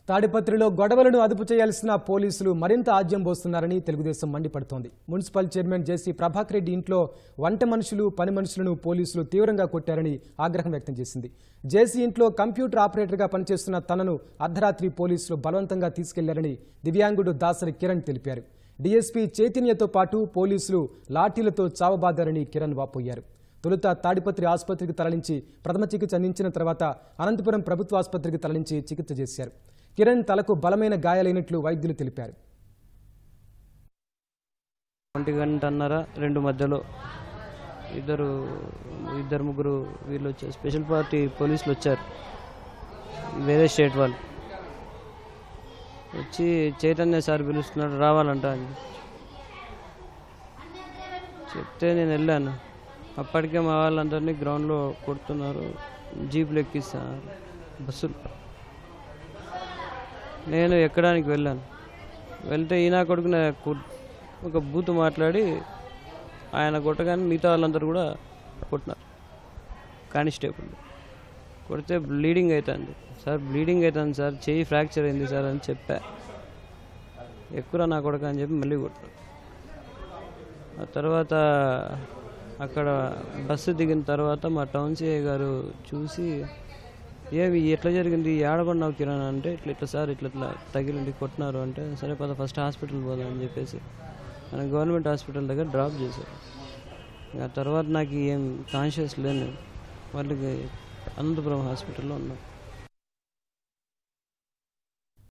తాడిపత్రిలో గొడవలను అదుపు చేయాల్సిన పోలీసులు మరింత ఆజ్యం పోస్తున్నారని తెలుగుదేశం మండిపడుతోంది. మున్సిపల్ చైర్మన్ జేసీ ప్రభాకర్ రెడ్డి ఇంట్లో వంట మనుషులు పని మనుషులను పోలీసులు తీవ్రంగా కొట్టారని ఆగ్రహం వ్యక్తం చేసింది. జేసీ ఇంట్లో కంప్యూటర్ ఆపరేటర్గా పనిచేస్తున్న తనను అర్ధరాత్రి పోలీసులు బలవంతంగా తీసుకెళ్లారని దివ్యాంగుడు దాసరి కిరణ్ తెలిపారు. డీఎస్పీ చైతన్యతో పాటు పోలీసులు లాఠీలతో చావబాదారని కిరణ్ వాపోయారు. తొలుత తాడిపత్రి ఆసుపత్రికి తరలించి ప్రథమ చికిత్స అందించిన తర్వాత అనంతపురం ప్రభుత్వ ఆసుపత్రికి తరలించి చికిత్స చేశారు. కిరణ్ తలకు బలమైన గాయాలైనట్లు వైద్యులు తెలిపారు. 1:30-2 మధ్యలో ఇద్దరు ముగ్గురు వీళ్ళు వచ్చారు. స్పెషల్ పార్టీ పోలీసులు వచ్చారు, వేరే స్టేట్ వాళ్ళు వచ్చి చైతన్య సార్ పిలుస్తున్నాడు రావాలంట అని చెప్తే నేను వెళ్ళాను. అప్పటికే మా వాళ్ళందరినీ గ్రౌండ్లో కొడుతున్నారు, జీపులు ఎక్కిస్తున్నారు, బస్సులు. నేను ఎక్కడానికి వెళ్ళాను. వెళ్తే ఈయన కొడుకున ఒక బూత్ మాట్లాడి ఆయన కొట్టగానే మిగతా వాళ్ళందరూ కూడా కొట్టినారు. కానిస్టేబుల్ కొడితే బ్లీడింగ్ అవుతుంది సార్, బ్లీడింగ్ అవుతుంది సార్, చెయ్యి ఫ్రాక్చర్ అయింది సార్ అని చెప్పా. ఎక్కువ నా కొడుకు అని చెప్పి మళ్ళీ కొట్టారు. ఆ తర్వాత అక్కడ బస్సు దిగిన తర్వాత మా టౌన్ సిఐ గారు చూసి ఏమి ఎట్లా జరిగింది, ఏడబడినావు కిరణ్ అంటే ఇట్లా సార్ ఇట్లా తగిలింది కొట్టినారు అంటే సరే పద ఫస్ట్ హాస్పిటల్ పోదాం అని చెప్పేసి మన గవర్నమెంట్ హాస్పిటల్ దగ్గర డ్రాప్ చేశారు. ఆ తర్వాత నాకు ఏం కాన్షియస్ లేను, వాళ్ళకి అనంతపురం హాస్పిటల్లో ఉన్నాను.